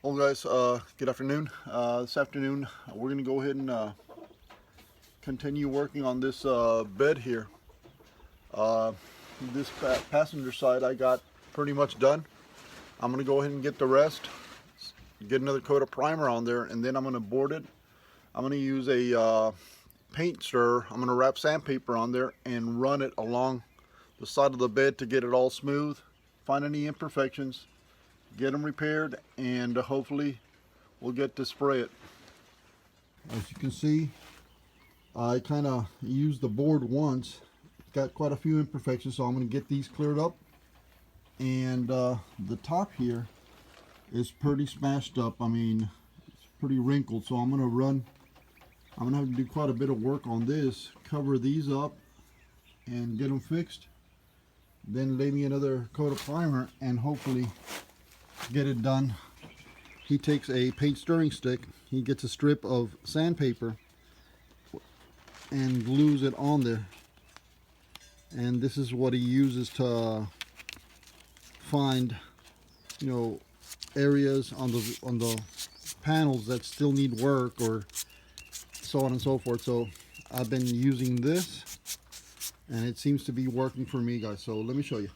Well, guys, good afternoon. This afternoon, we're going to go ahead and continue working on this bed here. Uh, this passenger side I got pretty much done. I'm going to go ahead and get the rest, get another coat of primer on there, and then I'm going to board it. I'm going to use a paint stirrer. I'm going to wrap sandpaper on there and run it along the side of the bed to get it all smooth, find any imperfections, get them repaired, and hopefully we'll get to spray it. As you can see, I kind of used the board once. Got quite a few imperfections, so I'm going to get these cleared up. And the top here is pretty smashed up. I mean, it's pretty wrinkled, so I'm going to have to do quite a bit of work on this, cover these up and get them fixed, then lay me another coat of primer and hopefully get it done. He takes a paint stirring stick, he gets a strip of sandpaper and glues it on there, and this is what he uses to find, you know, areas on the panels that still need work, or so on and so forth. So I've been using this and it seems to be working for me, guys, so let me show you.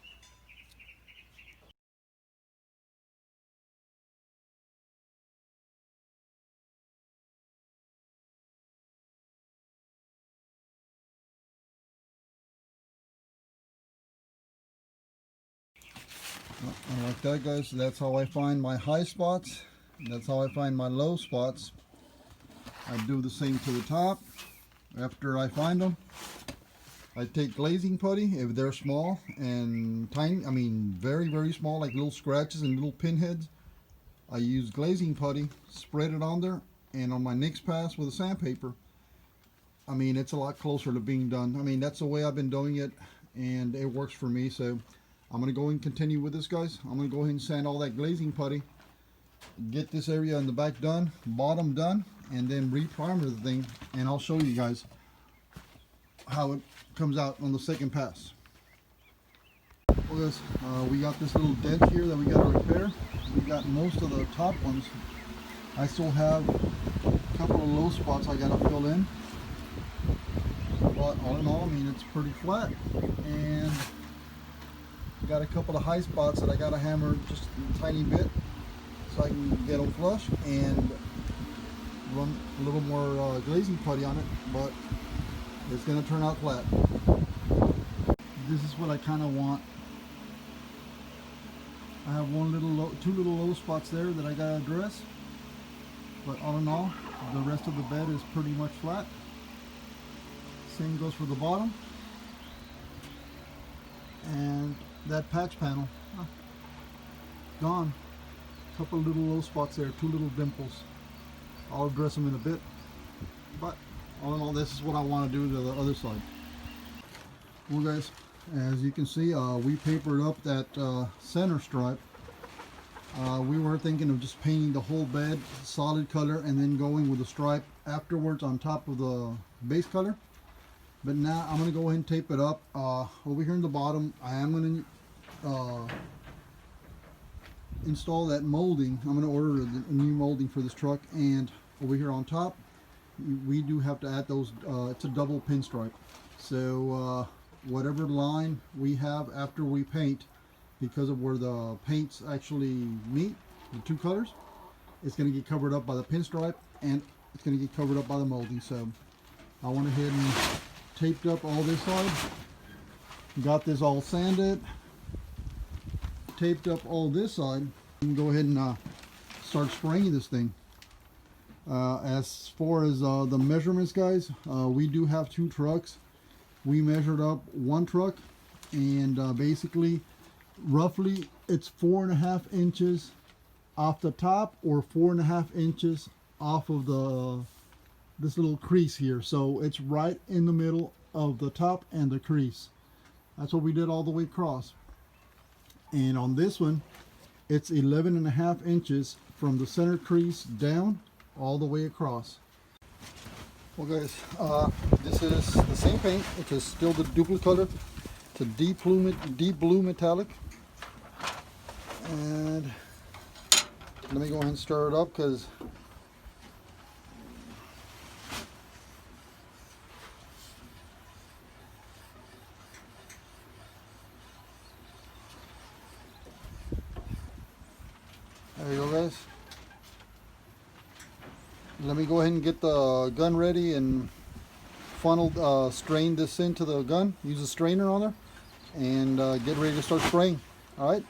Like that, guys. That's how I find my high spots. That's how I find my low spots. I do the same to the top. After I find them, I take glazing putty if they're small and tiny. I mean, very, very small, like little scratches and little pinheads. I use glazing putty, spread it on there, and on my next pass with a sandpaper, I mean, it's a lot closer to being done. I mean, that's the way I've been doing it, and it works for me. So I'm going to go and continue with this, guys. I'm going to go ahead and sand all that glazing putty, get this area in the back done, bottom done, and then re-primer the thing, and I'll show you guys how it comes out on the second pass. Well, guys, we got this little dent here that we got to repair. We got most of the top ones. I still have a couple of low spots I got to fill in, but all in all, I mean, it's pretty flat, and got a couple of high spots that I got to hammer just a tiny bit so I can get them flush and run a little more glazing putty on it, but it's going to turn out flat. This is what I kind of want. I have two little low spots there that I got to address, but all in all, the rest of the bed is pretty much flat. Same goes for the bottom. And that patch panel, gone. Couple little low spots there, two little dimples. I'll address them in a bit, but all in all, this is what I want to do to the other side. Well, guys, as you can see, we papered up that center stripe. We were thinking of just painting the whole bed solid color and then going with the stripe afterwards on top of the base color. But now I'm going to go ahead and tape it up. Over here in the bottom, I am going to install that molding. I'm going to order a new molding for this truck. And over here on top, we do have to add those. It's a double pinstripe. So whatever line we have after we paint, because of where the paints actually meet, the two colors, it's going to get covered up by the pinstripe and it's going to get covered up by the molding. So I went ahead and taped up all this side, got this all sanded, taped up all this side, and go ahead and start spraying this thing. As far as the measurements, guys, we do have two trucks. We measured up one truck, and basically roughly it's 4.5 inches off the top or 4.5 inches off of this little crease here, so it's right in the middle of the top and the crease. That's what we did all the way across. And on this one, it's 11.5 inches from the center crease down all the way across. Well, guys, this is the same paint. It's still the Dupli color. It's a deep blue metallic, and Let me go ahead and stir it up because there you go, guys. Let me go ahead and get the gun ready and strain this into the gun. Use a strainer on there and get ready to start spraying. All right.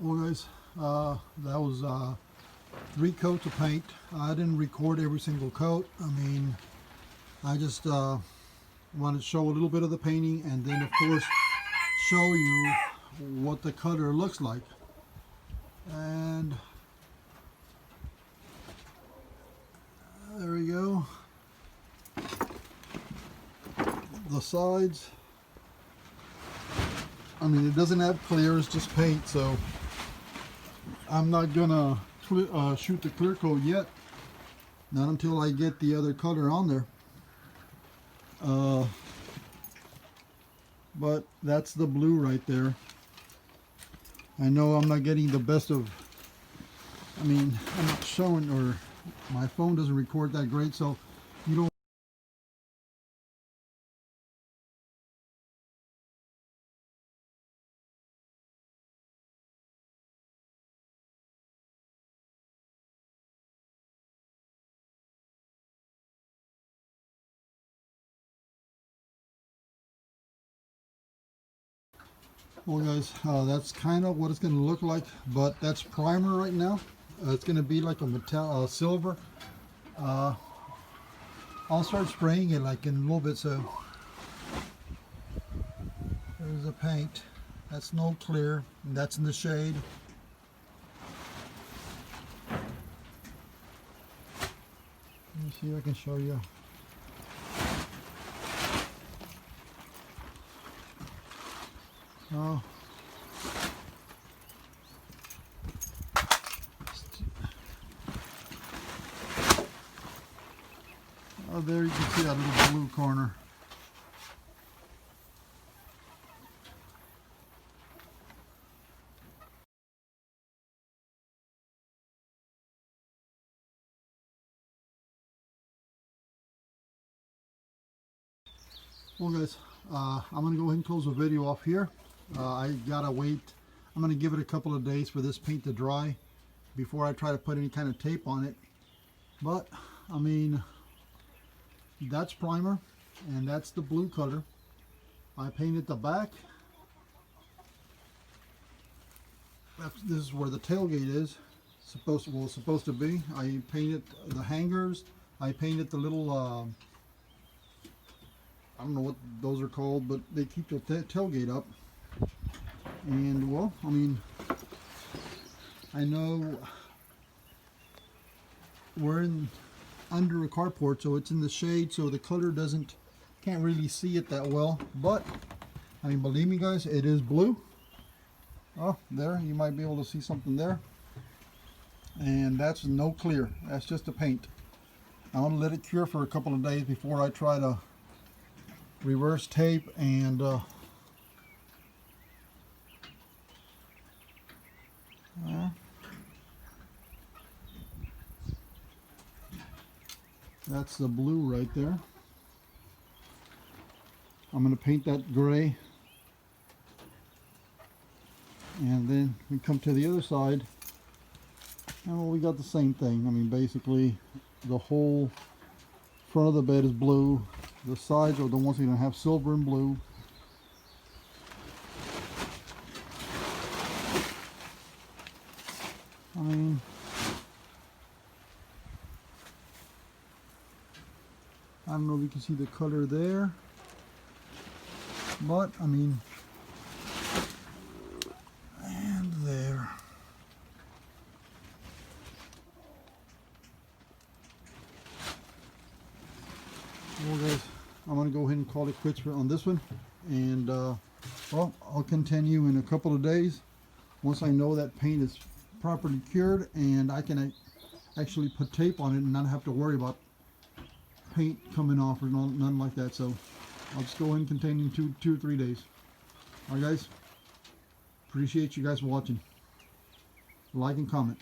Well guys, that was 3 coats of paint. I didn't record every single coat. I mean, I just wanted to show a little bit of the painting, and then of course show you what the color looks like. And there we go. The sides, I mean, it doesn't have clear, it's just paint, so I'm not gonna shoot the clear coat yet, not until I get the other color on there. But that's the blue right there. I know I'm not getting the best of, I mean, I'm not showing, or my phone doesn't record that great, so you don't. Well guys, that's kind of what it's going to look like, but that's primer right now. It's going to be like a metal, silver. I'll start spraying it like in a little bit. So there's the paint. That's no clear, and that's in the shade. Let me see if I can show you. Oh. Oh, there you can see that little blue corner. Well guys, I'm going to go ahead and close the video off here. I gotta wait. I'm going to give it a couple of days for this paint to dry before I try to put any kind of tape on it. But I mean, that's primer, and that's the blue color. I painted the back. This is where the tailgate is supposed to be. I painted the hangers. I painted the little I don't know what those are called, but they keep the tailgate up. And well, I mean, I know we're under a carport, so it's in the shade, so the color can't really see it that well. But I mean, believe me guys, it is blue. Oh, there, you might be able to see something there. And that's no clear, that's just a paint. I'm going to let it cure for a couple of days before I try to reverse tape and that's the blue right there. I'm going to paint that gray, and then we come to the other side, and well, we got the same thing. I mean, basically the whole front of the bed is blue. The sides are the ones that are going to have silver and blue. I mean, I don't know if you can see the color there, but I mean, and there. Well guys, I'm going to go ahead and call it quits on this one, and well, I'll continue in a couple of days once I know that paint is properly cured and I can actually put tape on it and not have to worry about paint coming off or nothing like that. So I'll just go ahead and continue in two or 3 days. Alright guys, appreciate you guys watching. Like and comment.